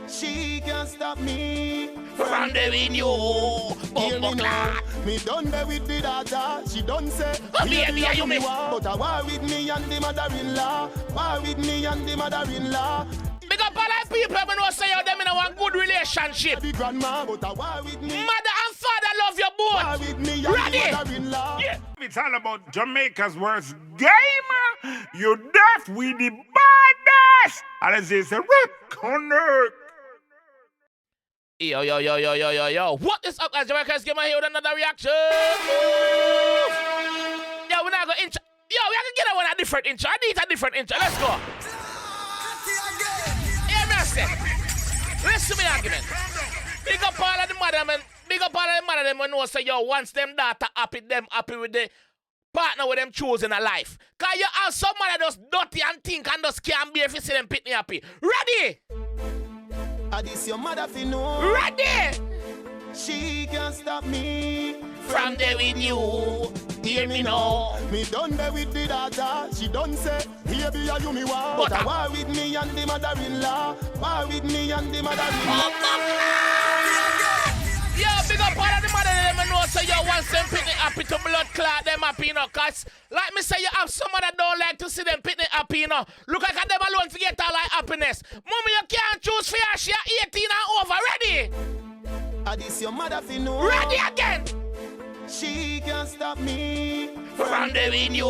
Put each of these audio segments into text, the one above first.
She can't stop me from there with you. Bumbo clad. Me done there with the daughter. She done say, baby, are you me? But I war with me and the mother-in-law. War with me and the mother-in-law. Big up all the people who know say you them in a good relationship. The grandma, but I war with me. Mother and father love your boy. War with me and Ready? the mother-in-law. Yeah. It's all about Jamaica's worst gamer. You deaf with the badness. And as it's a rip connect. Yo. What is up, guys? Jamaica's Gamer here with another reaction. Yo, we're not going to intro. Yo, we have to get a different intro. I need a different intro. Let's go. Yeah, master. Listen to me argument. Big up all of the mother, man. Big up all of the mother, them when know say, yo, once them daughter happy, them happy with the partner with them choosing a life. Because you have some mother just dirty and think and just can't be if you see them pitney happy. Ready? This your mother fi know. Ready? She can't stop me From there with you. Hear me now. Me done there with the daughter. She done say, baby, are you me war? But I war with me and the mother-in-law. War with me and the mother-in-law. Yo, big up all of the mother them and know so you want them pitney happy to blood clot them happy, you know, cause like me say you have someone that don't like to see them pitney happy, you know. Look like them alone to get all like happiness. Mommy, you can't choose for your share 18 and over. Ready? This your mother fi know. Ready again. She can't stop me From there with you.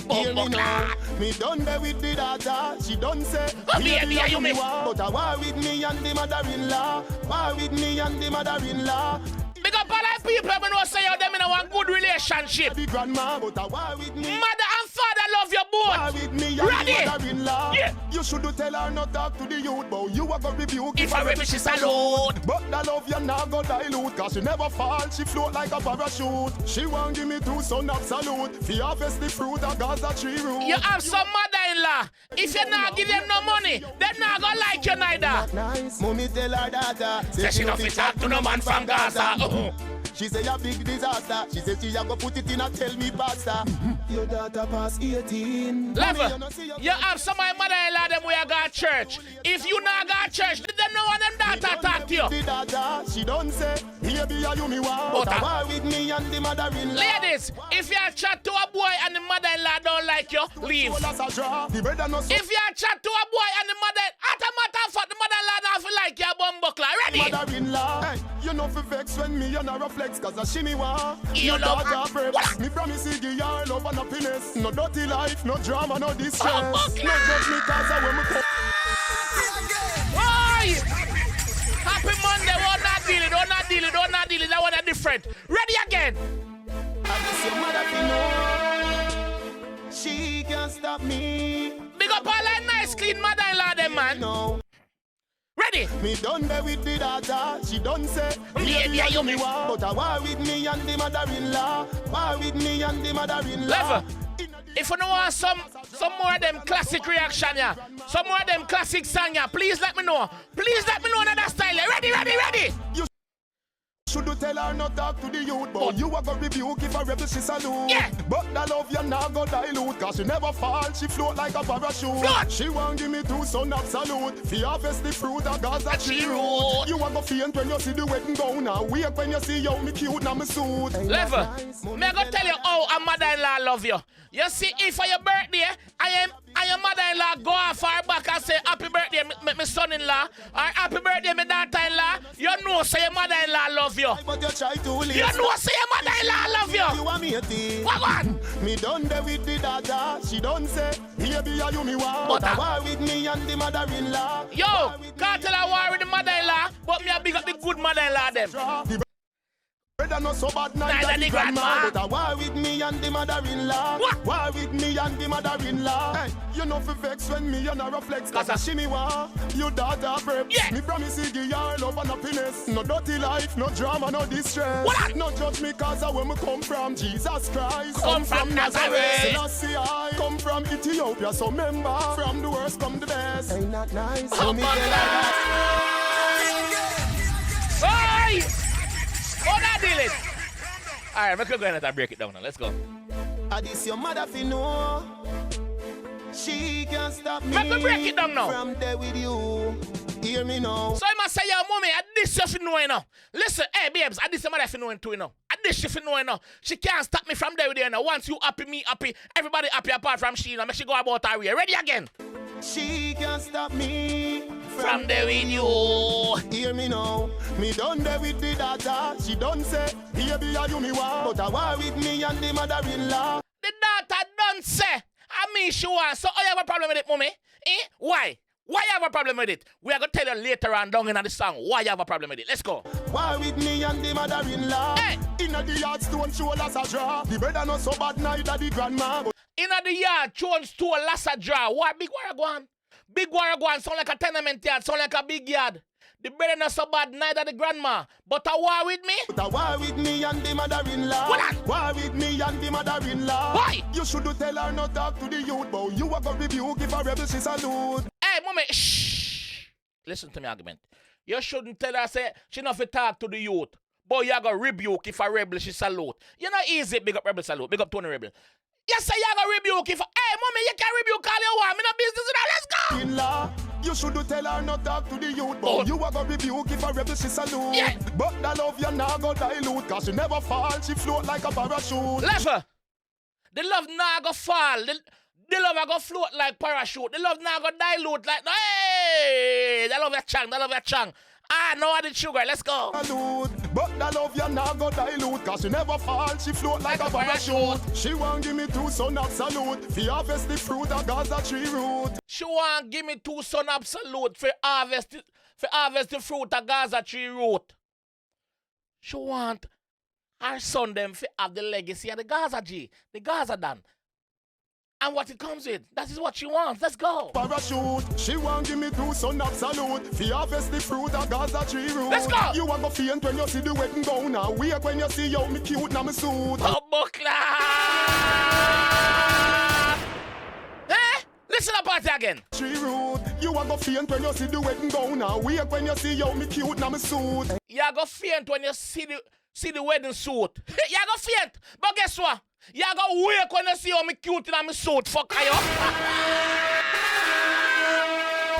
Bumbo clad. Me done there with the daughter. She done say, baby, are you me? But I war with me and the mother-in-law. War with me and the mother-in-law. Big up all the people who know say you them in a good relationship. The grandma, but I war with me. Mother and father love your boy. War with me and Ready? the mother-in-law. Yeah. You should tell her not talk to the youth, but you are gonna rebuke If I rebel, she salute. But the love you now go dilute, cause she never fall, she float like a parachute. She won't give me two son absolute. Fi harvest the fruit of Gaza tree root. You have some mother-in-law. If you not give them no money, they not gonna like you neither. Nice. Mommy tell her daughter, Say she don't fit talk to no man from Gaza. She say a big disaster. She say she a go put it in a tell me pasta. Your daughter pass 18. Level, you have some of my mother-in-law them where you go to church. If you not go to church, then no one them daughter talk to you. The daughter, she don't say, baby, are you me war? But war with me and the mother-in-law. Ladies, if you chat to a boy and the mother-in-law don't like you, leave. If you chat to a boy and the mother, at a matter of fact, the mother-in-law don't feel like you're bumbuckler. Ready? Mother-in-law, hey, you know fi vex when me and her reflex, cause I shimmy war. You love her. Me promise you give her love and happiness. No dirty life, no drama, no distress. Oh, no judge me cause I when me come. Why? Happy Monday, don't not deal it, that one is different. Ready again? This your mother fi know. She can't stop me. Big up all that nice clean mother-in-law them, man. No. Ready? Me done there with the daughter. She done say, baby, are you me? But I war with me and the mother-in-law. War with me and the mother-in-law. Level. If you don't want some more of them classic reaction, yeah, some more of them classic song, yeah, please let me know. Please let me know that style. Ready? You should tell her not talk to the youth, but you are gonna rebuke if a rebel she salute. Yeah. But the love you now go dilute, cause she never fall, she float like a parachute. Float. She won't give me two son absolute. Fi harvest the fruit of Gaza tree root. root. You are gonna faint when you see the wedding gown. Now wake when you see how me cute now me suit. Level. Me I gonna tell you how a mother-in-law love you. You see, if for your birthday, and your mother-in-law go off her back and say happy birthday, my son-in-law, or happy birthday, my daughter-in-law, you know say your mother-in-law love you. But you try to live. You know say your mother-in-law love you. You want me a thing. What on? Me done there with the daughter. She done say, baby, are you me war? But I war with me and the mother-in-law. Yo, can't tell her war with the mother-in-law, but me a big up the good mother-in-law them. Brother not so bad neither the grandma. But I war with me and the mother-in-law. War with me and the mother-in-law. Hey, you know fi vex when me and her reflex, cause I shimmy war. You daughter preps. Yeah. Me promise you give her love and happiness. No dirty life, no drama, no distress. What? No judge me cause I where me come from. Jesus Christ. Come from Nazareth. Selassie I come from Ethiopia. So remember, from the worst come the best. Ain't that nice? Oh, me my tell her. Hey! Oh, that deal it. All right, we're going to break it down now. Let's go. This your mother fi know. She can't stop me. Let me break it down now. From there with you. Hear me now. So I must say, yo, mommy, I this you fi know, you know. Listen, hey, babes, I this your mother fi know too, you know. I this you fi know, you know. She can't stop me from there with you know. Once you happy, me happy, everybody happy apart from she, you know. Make she go about her way. Ready again? She can't stop me From there with you. Hear me now. Me done there with the daughter. She done say, baby, are you me want? But I war with me and the mother-in-law. The daughter done say, I mean she want. So, oh, you have a problem with it, mommy? Eh? Why? Why you have a problem with it? We are going to tell you later on down in the song why you have a problem with it. Let's go. War with me and the mother-in-law. Hey. Inna the yard stone show us a draw. The brother not so bad neither the grandma. But In the yard, Jones to a lassa draw. What big war go on? Big war go on. Sound like a tenement yard. Sound like a big yard. The brother not so bad, neither the grandma. But a war with me? But a war with me and the mother-in-law. What on? War with me and the mother-in-law. Why? You should tell her not talk to the youth, but you are gonna rebuke if a rebel she salute. Hey, mommy, shh. Listen to me argument. You shouldn't tell her, say, she not fit talk to the youth. But you gonna rebuke if a rebel she salute. You know easy, big up rebel salute. Big up Tony Rebel. Yes, sir, you gonna rebuke if, hey, mommy, you can rebuke all you want. Me no business with that. Let's go. In-law, you should tell her not talk to the youth, but Oh. you are gonna rebuke if a rebel she salute. Yeah. But the love you now go dilute, cause she never fall, she float like a parachute. Level. The love now go fall. The love go float like parachute. The love now go dilute like, no, hey, the love your chang, the love your chang. Ah, no added sugar, let's go. Salute. But the love you now go dilute, cause she never fall, she float like a parachute. She won't give me 2 son absolute, fi harvest the fruit of Gaza tree root. She want give me 2 son absolute for harvest the fruit of Gaza tree root. She want her son them for have the legacy of the Gaza G, the Gaza done. And what it comes with, that is what she wants. Let's go. Parachute. She won't give me 2 son absolute, fi harvest the fruit of Gaza tree root. Let's go. You a go faint when you see the wedding gown, now wake when you see how me cute na me suit. Oh, buckler! Eh? Listen up party again. Tree root. You a go faint when you see the wedding gown, now wake when you see how me cute na me suit. You go faint when you see the wedding suit. You go faint. But guess what? You go wake when you see how me cute in my suit. Fuck you.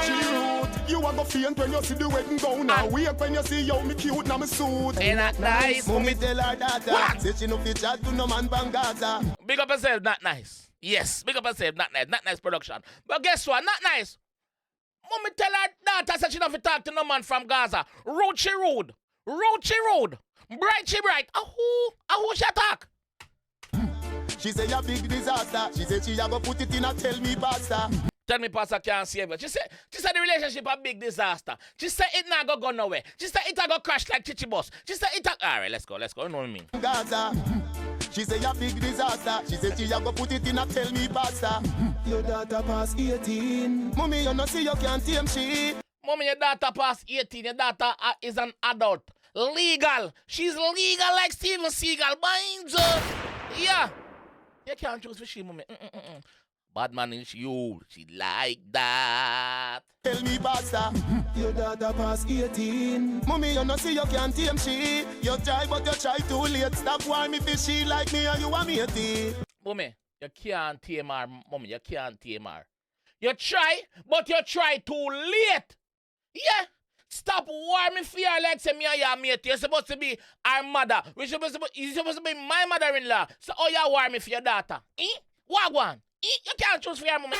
Tree root. You a go faint when you see the wedding gown, now wake when you see how me cute na me suit. Ain't that nice? Mommy tell her daughter, What? say she no fit chat to no man from Gaza. Big up yourself, not nice. Yes, big up yourself, not nice. Not nice production. But guess what? Not nice. Mommy tell her daughter that she don't fit talk to no man from Gaza. Rude she rude. Rude she rude. Bright she bright. Who she attack? She say a big disaster. She say she a go put it in a tell me pastor. Tell me pastor can't save it. She said the relationship a big disaster. She said it not go nowhere. She said it a go crash like Chichi Bus. She said it a... Alright, let's go. You know what I mean? Gaza. She say a big disaster. She say she a go put it in a tell me pastor. Your daughter pass 18. Mommy, you know see you can't tame she. Mommy, your daughter past 18. Your daughter is an adult. Legal. She's legal like Steven Seagal. Binds her. Yeah. You can't choose for she, mommy. Bad man is you. She like that. Tell me pastor. Your daughter pass 18. Mommy, you know see you can't tame she. You try but you try too late. Stop warm if it's she like me and you a matey. Mommy, you can't tame her. Mommy, you can't tame her. You try, but you try too late. Yeah. Stop warming for her like say me and your mate. You're supposed to be our mother. You're supposed to be my mother-in-law. So oh you warming for your daughter. What one? You can't choose for your mommy.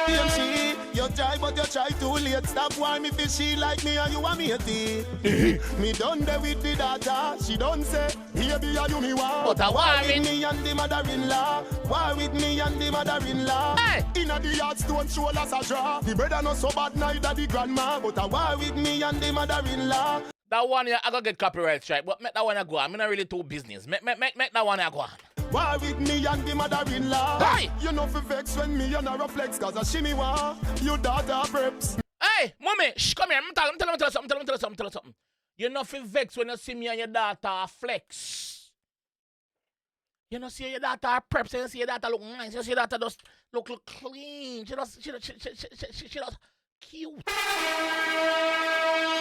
Tame she. You try but you try too late. Stop warm if it's she like me and you a matey. Me done there with the daughter. She done say, baby, are you me want? But I war warming. with me and the mother-in-law. War with me and the mother-in-law. Hey. Inna the yard stone show us a draw. The brother not so bad neither the grandma. But I war with me and the mother-in-law. That one I gotta get copyright strike, but make that one go on. I'm not really too business. Make that one go on. War with me and the mother-in-law. Hey. You know fi vex when me and her reflex, cause a shimmy want. You daughter preps. Hey, mommy, shh, come here. I'm telling you something. You know fi vex when you see me and your daughter flex. You know see your daughter preps, you see your daughter look nice, you see your daughter just look clean. She does cute.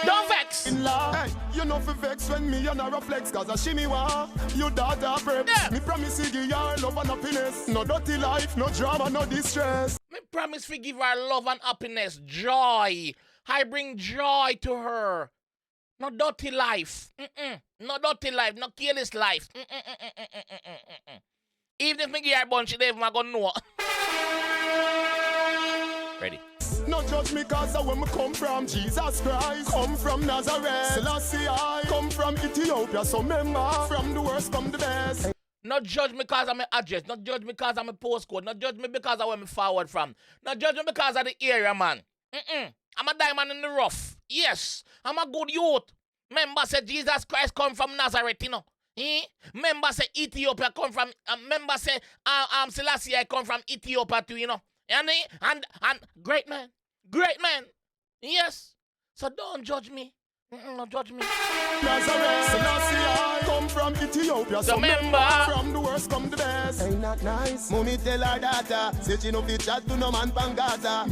Don't vex. Hey, you know fi vex when me and her reflex, cause a shimmy want. You daughter preps. Yeah. Me promise to give her love and happiness. No dirty life, no drama, no distress. Me promise to give her love and happiness, joy, I bring joy to her. No dirty life. No dirty life. No careless life. Even if me give her a bunch, she never gonna know. Ready. No judge me cause of where me come from. Jesus Christ come from Nazareth. Selassie I come from Ethiopia. So remember, from the worst come the best. Not judge me because of my address. Not judge me because of my postcode. Not judge me because of where me forward from. Not judge me because of the area, man. I'm a diamond in the rough. Yes, I'm a good youth. Remember say Jesus Christ come from Nazareth, you know. Remember say Ethiopia come from. Remember say Selassie I come from Ethiopia too, you know. And great man. Great man. Yes. So don't judge me. Don't judge me. Nazareth, Selassie I come from Ethiopia. So remember, from the worst come the best. Ain't that nice? Mommy tell her daughter, say she no fit chat to no man Pangata.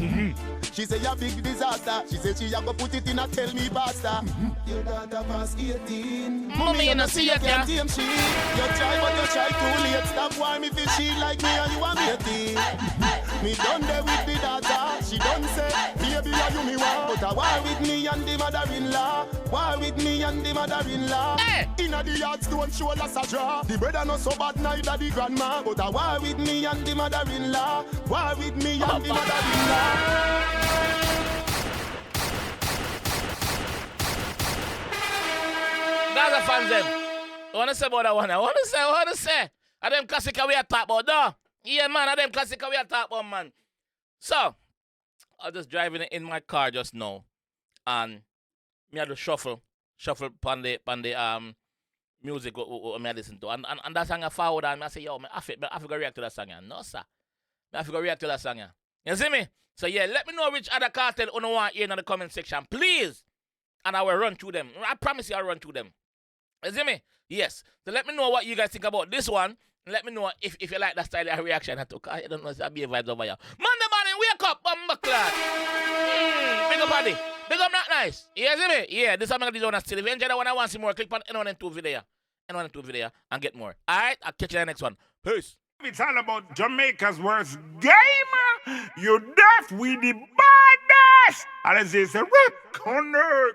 She say you big disaster. She say she a go put it in a tell me pasta. Your daughter past 18. Mommy, you no see it, yeah? You try but you try too late. Stop why me feel she like me and you a matey. Me done there with the daughter. She done say, baby, are you me want? But I war with me and the mother-in-law. War with me and the mother-in-law. Inna the yards don't show us a draw. The brother not so bad neither the grandma. But I war with me and the mother-in-law. War with me and the mother-in-law. Guys are fans them. I wanna say about that one. I wanna say. I them classic we are talk about, though. Yeah, man, I them classic we are talk about, man. So, I was just driving in my car just now, and me had to shuffle on the music what I listen to, and that song I forward, and I say, yo, man, I have to react to that song. No, sir, I have to react to that song. You see me? So yeah, let me know which other cartel you want here in the comment section, please, and I will run through them. I promise you, I'll run through them. You see me? Yes. So let me know what you guys think about this one. Let me know if you like that style of reaction I took. I don't know if I'll be a vibes over here. Monday morning, wake up, bumbleclad. Big up, buddy. Big up, not nice. You see me? Yeah, this is what I'm going to do on still. If you enjoy that one, I want to see more, click on anyone and two video. And get more. Alright, I'll catch you in the next one. Peace. It's all about Jamaica's worst game. You deaf with the baddest. And it's a rap corner.